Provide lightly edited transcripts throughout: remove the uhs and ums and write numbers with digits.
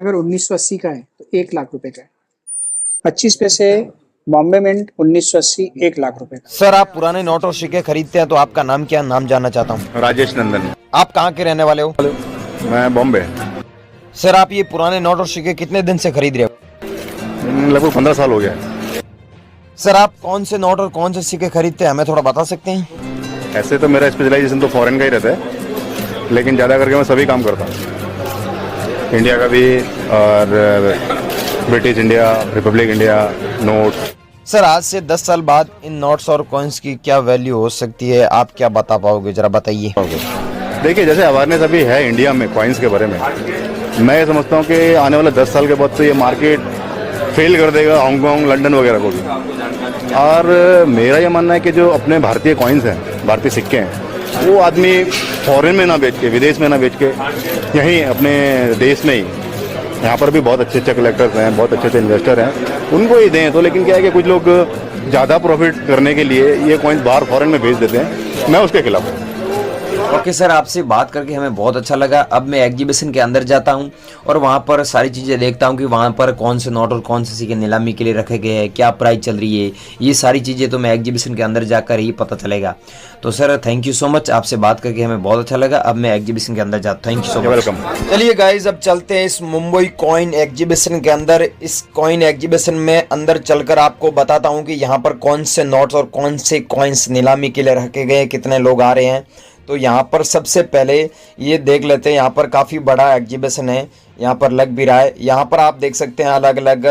अगर 1980 का है तो 1 लाख रुपए का है। 25 पैसे बॉम्बे मिंट 1980 1 लाख रुपए का। सर आप पुराने नोट और सिक्के खरीदते हैं तो आपका नाम क्या, नाम जानना चाहता हूँ। राजेश नंदन। आप कहाँ के रहने वाले हो? मैं बॉम्बे। सर आप ये पुराने नोट और सिक्के कितने दिन से खरीद रहे हो? लगभग 15 साल हो गया। सर आप कौन से नोट और कौन से सिक्के खरीदते हैं, हमें थोड़ा बता सकते हैं? ऐसे तो मेरा स्पेशलाइजेशन तो फॉरेन का ही रहता है, लेकिन ज़्यादा करके मैं सभी काम करता हूँ, इंडिया का भी और British India, Republic India, note. Sir आज से 10 साल बाद इन नोट्स और कॉइन्स की क्या वैल्यू हो सकती है, आप क्या बता पाओगे, जरा बताइए। देखिए जैसे अवेयरनेस अभी है इंडिया में कॉइन्स के बारे में, मैं ये समझता हूँ कि आने वाले 10 साल के बाद तो ये मार्केट फेल कर देगा हांगकांग, लंदन वगैरह को भी। और मेरा ये मानना है कि जो अपने भारतीय कॉइन्स हैं, भारतीय सिक्के हैं, वो आदमी फॉरेन में ना बेच के, विदेश में ना बेच के, यहीं अपने देश में ही, यहाँ पर भी बहुत अच्छे अच्छे कलेक्टर्स हैं, बहुत अच्छे अच्छे इन्वेस्टर हैं, उनको ही दें। तो लेकिन क्या है कि कुछ लोग ज़्यादा प्रॉफिट करने के लिए ये कॉइन्स बाहर फॉरेन में भेज देते हैं, मैं उसके खिलाफ हूँ। ओके सर, आपसे बात करके हमें बहुत अच्छा लगा। अब मैं एग्जीबिशन के अंदर जाता हूं और वहां पर सारी चीज़ें देखता हूं कि वहां पर कौन से नोट और कौन से सिक्के नीलामी के लिए रखे गए हैं, क्या प्राइस चल रही है, ये सारी चीज़ें तो मैं एग्जीबिशन के अंदर जाकर ही पता चलेगा। तो sir thank you so much, आपसे बात करके हमें बहुत अच्छा लगा। अब मैं एग्जीबिशन के अंदर जाता हूँ। Thank you so much. Welcome. चलिए गाइज अब चलते हैं इस मुंबई कॉइन एग्जीबिशन के अंदर। इस कॉइन एग्जीबिशन में अंदर चलकर आपको बताता हूँ कि यहाँ पर कौन से नोट्स और कौन से कॉइन्स नीलामी के लिए रखे गए, कितने लोग आ रहे हैं। तो यहाँ पर सबसे पहले ये देख लेते हैं, यहाँ पर काफ़ी बड़ा एग्जीबिशन है, यहाँ पर लग भी रहा है। यहाँ पर आप देख सकते हैं अलग अलग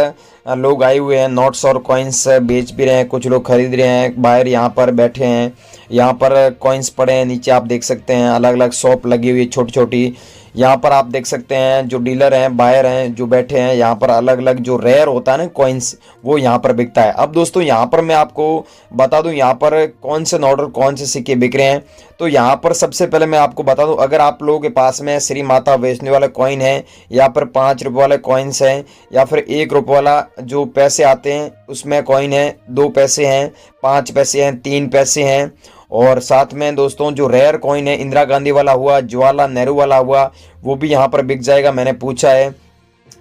लोग आए हुए हैं, नोट्स और कॉइन्स बेच भी रहे हैं, कुछ लोग खरीद रहे हैं, बाहर यहाँ पर बैठे हैं, यहाँ पर कॉइन्स पड़े हैं, नीचे आप देख सकते हैं अलग अलग शॉप लगी हुई है छोटी छोटी। यहाँ पर आप देख सकते हैं जो डीलर हैं, बायर हैं जो बैठे हैं, यहाँ पर अलग अलग जो रेयर होता है ना कॉइन्स, वो यहाँ पर बिकता है। अब दोस्तों यहाँ पर मैं आपको बता दूँ यहाँ पर कौन से नोट और कौन से सिक्के बिक रहे हैं। तो यहाँ पर सबसे पहले मैं आपको बता दूँ, अगर आप लोगों के पास में श्री माता वैष्णो वाला कॉइन है, या फिर 5 रुपये वाले कॉइन्स हैं, या फिर 1 रुपये वाला जो पैसे आते हैं उसमें कॉइन है, 2 पैसे हैं, 5 पैसे हैं, 3 पैसे हैं, और साथ में दोस्तों जो रेयर कॉइन है इंदिरा गांधी वाला हुआ, जवाहरलाल नेहरू वाला हुआ, वो भी यहाँ पर बिक जाएगा। मैंने पूछा है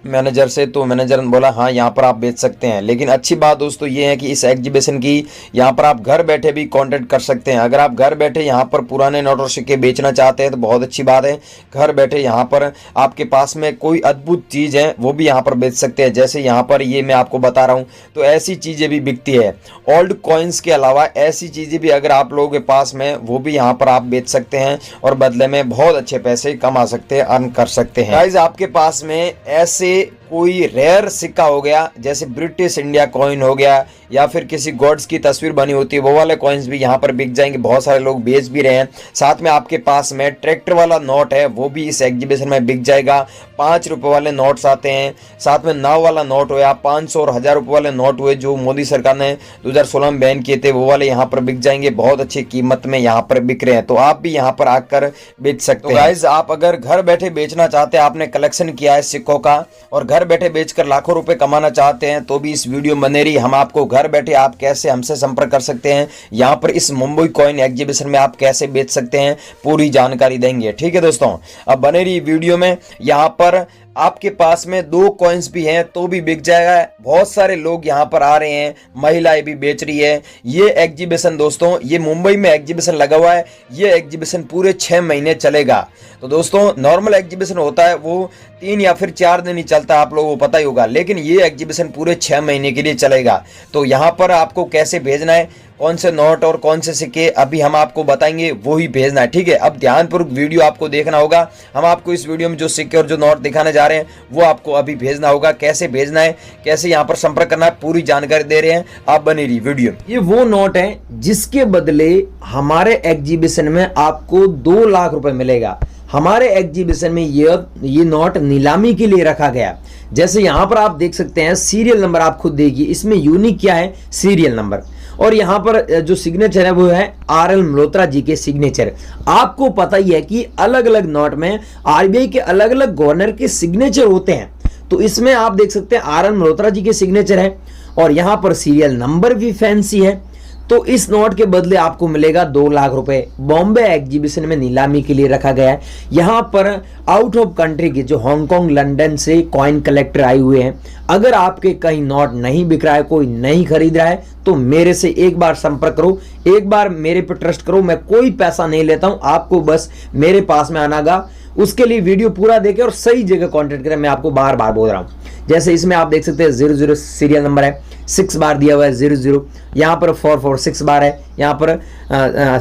मैनेजर से, तो मैनेजर ने बोला हाँ यहाँ पर आप बेच सकते हैं। लेकिन अच्छी बात दोस्तों ये है कि इस एग्जीबिशन की यहाँ पर आप घर बैठे भी कांटेक्ट कर सकते हैं। अगर आप घर बैठे यहाँ पर पुराने नोट और सिक्के बेचना चाहते हैं तो बहुत अच्छी बात है, घर बैठे यहाँ पर आपके पास में कोई अद्भुत चीज़ है वो भी यहाँ पर बेच सकते हैं। जैसे यहाँ पर ये मैं आपको बता रहा हूँ, तो ऐसी चीज़ें भी बिकती है। ओल्ड कॉइन्स के अलावा ऐसी चीज़ें भी अगर आप लोगों के पास में, वो भी यहाँ पर आप बेच सकते हैं और बदले में बहुत अच्छे पैसे कमा सकते हैं, अर्न कर सकते हैं। गाइस आपके पास में ऐसे कोई रेयर सिक्का हो गया, जैसे ब्रिटिश इंडिया कॉइन हो गया, या फिर किसी गॉड्स की तस्वीर बनी होती है, वो वाले कॉइन्स भी यहाँ पर बिक जाएंगे। बहुत सारे लोग बेच भी रहे हैं। साथ में आपके पास में ट्रैक्टर वाला नोट है, वो भी इस एग्जीबिशन में बिक जाएगा। 5 रुपये वाले नोट्स आते हैं, साथ में नाव वाला नोट हुआ, 500 और 1000 रुपये वाले नोट हुए जो मोदी सरकार ने 2016 में बैन किए थे, वो वाले यहाँ पर बिक जाएंगे। बहुत अच्छी कीमत में यहाँ पर बिक रहे हैं, तो आप भी यहाँ पर आकर बेच सकते हैं। गाइस आप अगर घर बैठे बेचना चाहते हैं, आपने कलेक्शन किया है सिक्कों का और घर बैठे बेचकर लाखों रुपए कमाना चाहते हैं, तो भी इस वीडियो बने रही। हम आपको घर बैठे आप कैसे हमसे संपर्क कर सकते हैं, यहाँ पर इस मुंबई कॉइन एग्जीबिशन में आप कैसे बेच सकते हैं, पूरी जानकारी देंगे। ठीक है दोस्तों, अब बने रही वीडियो में। यहाँ पर आपके पास में 2 कॉइन्स भी हैं तो भी बिक जाएगा। बहुत सारे लोग यहाँ पर आ रहे हैं, महिलाएं भी बेच रही है। ये एग्जीबिशन दोस्तों, ये मुंबई में एग्जीबिशन लगा हुआ है, ये एग्जीबिशन पूरे 6 महीने चलेगा। तो दोस्तों नॉर्मल एग्जीबिशन होता है वो 3 या फिर 4 दिन ही चलता है, आप लोगों को पता ही होगा, लेकिन ये एग्जीबिशन पूरे 6 महीने के लिए चलेगा। तो यहाँ पर आपको कैसे भेजना है, कौन से नोट और कौन से सिक्के अभी हम आपको बताएंगे, वो ही भेजना है। ठीक है, अब ध्यानपूर्वक वीडियो आपको देखना होगा। हम आपको इस वीडियो में जो सिक्के और जो नोट दिखाने जा रहे हैं वो आपको अभी भेजना होगा। कैसे भेजना है, कैसे यहाँ पर संपर्क करना है, पूरी जानकारी दे रहे हैं, आप बनी रही वीडियो। ये वो नोट है जिसके बदले हमारे एग्जीबिशन में आपको 2 लाख रुपए मिलेगा। हमारे एग्जीबिशन में ये नोट नीलामी के लिए रखा गया। जैसे यहाँ पर आप देख सकते हैं सीरियल नंबर, आप खुद देखिए, इसमें यूनिक क्या है, सीरियल नंबर। और यहाँ पर जो सिग्नेचर है वो है RL मल्होत्रा जी के सिग्नेचर। आपको पता ही है कि अलग अलग नोट में RBI के अलग अलग गवर्नर के सिग्नेचर होते हैं, तो इसमें आप देख सकते हैं RL मल्होत्रा जी के सिग्नेचर है और यहाँ पर सीरियल नंबर भी फैंसी है। तो इस नोट के बदले आपको मिलेगा 2 लाख रुपए। बॉम्बे एग्जीबिशन में नीलामी के लिए रखा गया है। यहां पर आउट ऑफ कंट्री के जो हांगकांग लंदन से कॉइन कलेक्टर आए हुए हैं। अगर आपके कहीं नोट नहीं बिक रहा है, कोई नहीं खरीद रहा है, तो मेरे से एक बार संपर्क करो, एक बार मेरे पे ट्रस्ट करो। मैं कोई पैसा नहीं लेता हूं, आपको बस मेरे पास में आनागा। उसके लिए वीडियो पूरा देखें और सही जगह कांटेक्ट करें। मैं आपको बार बार बोल रहा हूं। जैसे इसमें आप देख सकते हैं 00 सीरियल नंबर है, 6 बार दिया हुआ है 00, यहाँ पर 446 बार है, यहाँ पर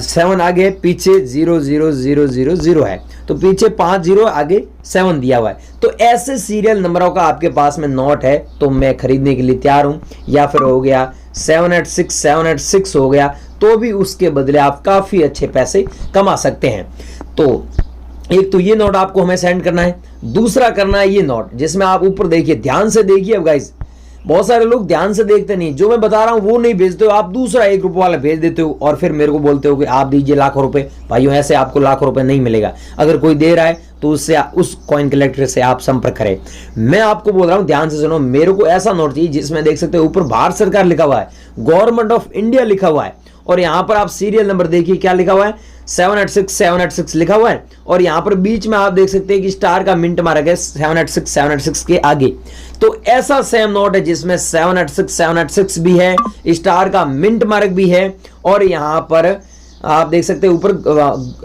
7 आगे, पीछे 00000 है, तो पीछे 50 आगे 7 दिया हुआ है। तो ऐसे सीरियल नंबरों का आपके पास में नोट है तो मैं खरीदने के लिए तैयार हूं। या फिर हो गया 786 हो गया, तो भी उसके बदले आप काफी अच्छे पैसे कमा सकते हैं। तो एक तो ये नोट आपको हमें सेंड करना है, दूसरा करना है ये नोट जिसमें आप ऊपर देखिए, ध्यान से देखिए। अब गाइस बहुत सारे लोग ध्यान से देखते नहीं, जो मैं बता रहा हूं वो नहीं भेजते हो, आप दूसरा 1 रुपये वाला भेज देते हो और फिर मेरे को बोलते हो कि आप दीजिए लाखों रुपए। भाइयों ऐसे आपको लाखों रुपए नहीं मिलेगा। अगर कोई दे रहा है तो उससे उस कॉइन कलेक्टर से आप संपर्क करें। मैं आपको बोल रहा हूं, ध्यान से सुनो। मेरे को ऐसा नोट चाहिए जिसमें देख सकते हो ऊपर भारत सरकार लिखा हुआ है, गवर्नमेंट ऑफ इंडिया लिखा हुआ है, और यहां पर आप सीरियल नंबर देखिए क्या लिखा हुआ है, 786 लिखा हुआ है, और यहां पर बीच में आप देख सकते हैं कि स्टार का मिंट मारा गया 786 के आगे। तो ऐसा सेम नोट है जिसमें 786 भी है, स्टार का मिंट मार्क भी है, और यहां पर आप देख सकते हैं ऊपर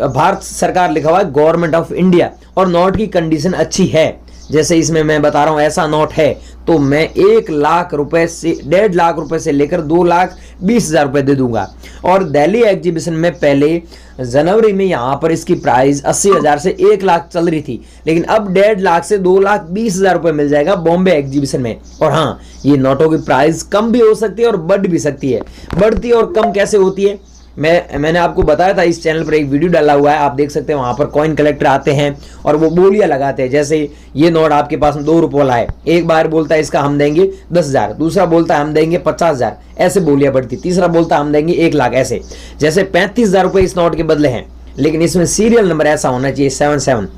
भारत सरकार लिखा हुआ है, गवर्नमेंट ऑफ इंडिया, और नोट की कंडीशन अच्छी है। जैसे इसमें मैं बता रहा हूं ऐसा नोट है तो मैं 1 लाख रुपए से 1.5 लाख रुपए से लेकर 2,20,000 रुपए दे दूंगा। और दिल्ली एग्जीबिशन में पहले जनवरी में यहां पर इसकी प्राइस 80,000 से 1 लाख चल रही थी, लेकिन अब 1.5 लाख से 2,20,000 रुपए मिल जाएगा बॉम्बे एग्जीबिशन में। और हाँ, ये नोटों की प्राइस कम भी हो सकती है और बढ़ भी सकती है। बढ़ती और कम कैसे होती है मैंने आपको बताया था, इस चैनल पर एक वीडियो डाला हुआ है, आप देख सकते हैं। वहां पर कॉइन कलेक्टर आते हैं और वो बोलियां लगाते हैं। जैसे ये नोट आपके पास में 2 रुपये वाला है, एक बार बोलता है इसका हम देंगे 10,000, दूसरा बोलता है हम देंगे 50,000, ऐसे बोलियां बढ़ती, तीसरा बोलता है हम देंगे 1 लाख। ऐसे जैसे 35,000 रुपए इस नोट के बदले हैं, लेकिन इसमें सीरियल नंबर ऐसा होना चाहिए 77,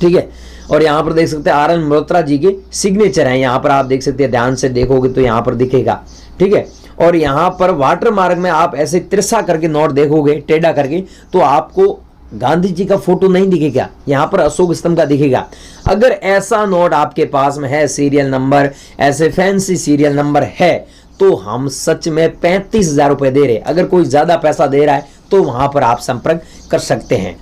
ठीक है। और यहाँ पर देख सकते हैं आर एन मल्होत्रा जी के सिग्नेचर हैं, यहाँ पर आप देख सकते हैं, ध्यान से देखोगे तो यहाँ पर दिखेगा, ठीक है। और यहाँ पर वाटर मार्क में आप ऐसे तिरछा करके नोट देखोगे, टेढ़ा करके, तो आपको गांधी जी का फोटो नहीं दिखेगा, यहाँ पर अशोक स्तंभ का दिखेगा। अगर ऐसा नोट आपके पास में है, सीरियल नंबर ऐसे फैंसी सीरियल नंबर है, तो हम सच में 35,000 रुपए दे रहे। अगर कोई ज्यादा पैसा दे रहा है तो वहां पर आप संपर्क कर सकते हैं।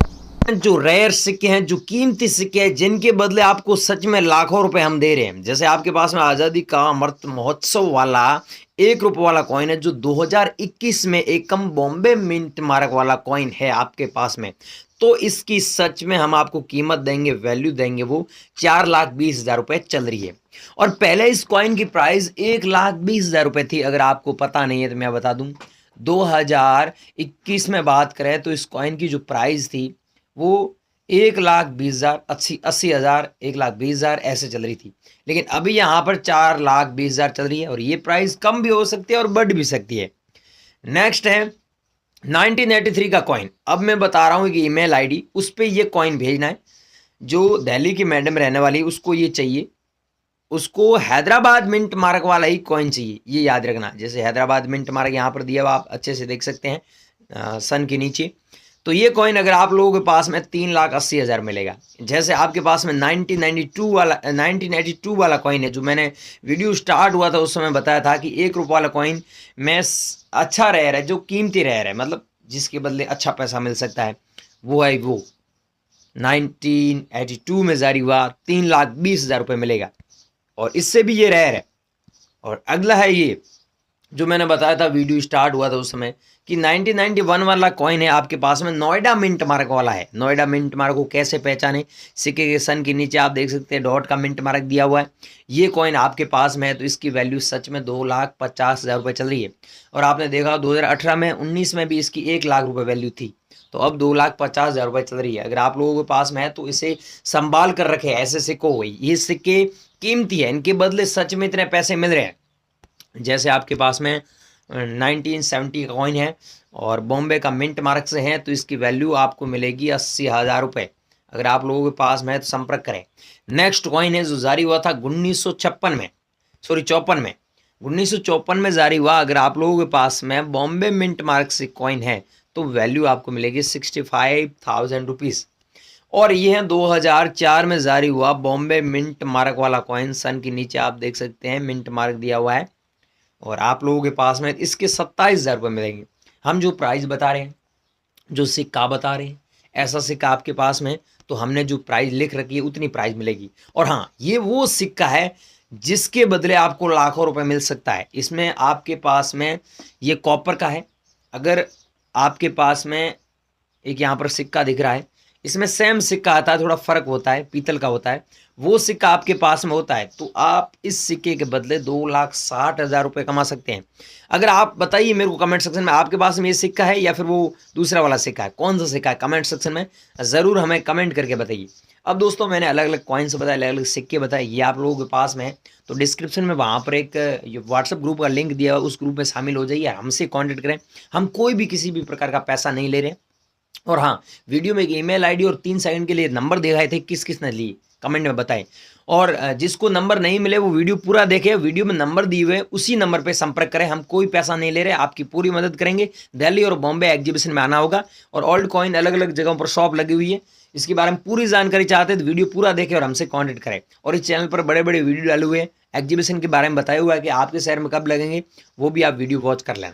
जो रेयर सिक्के हैं, जो कीमती सिक्के हैं, जिनके बदले आपको सच में लाखों रुपए हम दे रहे हैं। जैसे आपके पास में आजादी का अमृत महोत्सव वाला 1 रुपये वाला कॉइन है, जो 2021 में एकम बॉम्बे मिंट मार्क वाला कॉइन है आपके पास में, तो इसकी सच में हम आपको कीमत देंगे, वैल्यू देंगे, वो 4,20,000 रुपए चल रही है। और पहले इस कॉइन की प्राइस 1,20,000 रुपए थी। अगर आपको पता नहीं है तो मैं बता दूं, 2021 में बात करें तो इस कॉइन की जो प्राइस थी वो 1,20,000, 80,000, 1,20,000 ऐसे चल रही थी। लेकिन अभी यहाँ पर 4,20,000 चल रही है, और ये प्राइस कम भी हो सकती है और बढ़ भी सकती है। नेक्स्ट है 1983 का कॉइन। अब मैं बता रहा हूँ कि ईमेल आईडी, उस पर ये कॉइन भेजना है। जो दिल्ली की मैडम रहने वाली है उसको ये चाहिए, उसको हैदराबाद मिंट मार्क वाला ही कॉइन चाहिए, ये याद रखना। जैसे हैदराबाद मिंट मार्क यहाँ पर दिया हुआ, आप अच्छे से देख सकते हैं सन के नीचे। तो ये कॉइन अगर आप लोगों के पास में 3,80,000 मिलेगा। जैसे आपके पास में 1982 वाला कॉइन है, जो मैंने वीडियो स्टार्ट हुआ था उस समय बताया था कि 1 रुपये वाला कॉइन में अच्छा रेयर है, जो कीमती रेयर है, मतलब जिसके बदले अच्छा पैसा मिल सकता है, वो है वो 1982 में जारी हुआ, 3,20,000 रुपये मिलेगा, और इससे भी ये रेयर है। और अगला है ये जो मैंने बताया था, वीडियो स्टार्ट हुआ था उस समय, कि 1991 वाला कॉइन है आपके पास में, नोएडा मिंट मार्क वाला है। नोएडा मिंट मार्क को कैसे पहचाने, सिक्के के सन के नीचे आप देख सकते हैं डॉट का मिंट मार्क दिया हुआ है। ये कॉइन आपके पास में है तो इसकी वैल्यू सच में 2,50,000 रुपये चल रही है। और आपने देखा 2018 में 19 में भी इसकी 1 लाख रुपये वैल्यू थी, तो अब 2,50,000 रुपये चल रही है। अगर आप लोगों के पास में है तो इसे संभाल कर रखे, ऐसे सिक्कों हुई, ये सिक्के कीमती है, इनके बदले सच में इतने पैसे मिल रहे हैं। जैसे आपके पास में 1970 का कॉइन है और बॉम्बे का मिंट मार्क से है, तो इसकी वैल्यू आपको मिलेगी 80,000 रुपये। अगर आप लोगों के पास में है तो संपर्क करें। नेक्स्ट कॉइन है जो जारी हुआ था 54 में, 1954 में जारी हुआ। अगर आप लोगों के पास में बॉम्बे मिंट मार्क से कॉइन है तो वैल्यू आपको मिलेगी 65,000 रुपीज़। और ये है 2004 में जारी हुआ बॉम्बे मिंट मार्क वाला कॉइन। सन के नीचे आप देख सकते हैं मिंट मार्क दिया हुआ है और आप लोगों के पास में इसके 27,000 रुपये मिलेंगे। हम जो प्राइस बता रहे हैं, जो सिक्का बता रहे हैं, ऐसा सिक्का आपके पास में तो हमने जो प्राइस लिख रखी है उतनी प्राइस मिलेगी। और हाँ, ये वो सिक्का है जिसके बदले आपको लाखों रुपए मिल सकता है। इसमें आपके पास में ये कॉपर का है। अगर आपके पास में एक यहाँ पर सिक्का दिख रहा है, इसमें सेम सिक्का आता है, थोड़ा फर्क होता है, पीतल का होता है, वो सिक्का आपके पास में होता है तो आप इस सिक्के के बदले 2,60,000 रुपये कमा सकते हैं। अगर आप बताइए मेरे को कमेंट सेक्शन में, आपके पास में ये सिक्का है या फिर वो दूसरा वाला सिक्का है, कौन सा सिक्का है, कमेंट सेक्शन में ज़रूर हमें कमेंट करके बताइए। अब दोस्तों मैंने अलग अलग कॉइन्स बताए, अलग अलग सिक्के बताए, ये आप लोगों के पास में है तो डिस्क्रिप्शन में वहाँ पर एक व्हाट्सअप ग्रुप का लिंक दिया है, उस ग्रुप में शामिल हो जाइए, हमसे कॉन्टेक्ट करें। हम कोई भी किसी भी प्रकार का पैसा नहीं ले रहे। और हाँ, वीडियो में एक ईमेल आईडी और 3 सेकंड के लिए नंबर दिखाए थे, किस किस ने लिए कमेंट में बताएं। और जिसको नंबर नहीं मिले वो वीडियो पूरा देखे, वीडियो में नंबर दिए हुए उसी नंबर पे संपर्क करें। हम कोई पैसा नहीं ले रहे, आपकी पूरी मदद करेंगे। दिल्ली और बॉम्बे एग्जीबिशन में आना होगा और ओल्ड कॉइन अलग अलग जगहों पर शॉप लगी हुई है। इसके बारे में पूरी जानकारी चाहते हैं तो वीडियो पूरा देखें और हमसे कॉन्टेक्ट करें। और इस चैनल पर बड़े बड़े वीडियो डाले हुए हैं, एग्जीबिशन के बारे में बताया हुआ है कि आपके शहर में कब लगेंगे, वो भी आप वीडियो वॉच कर लेना।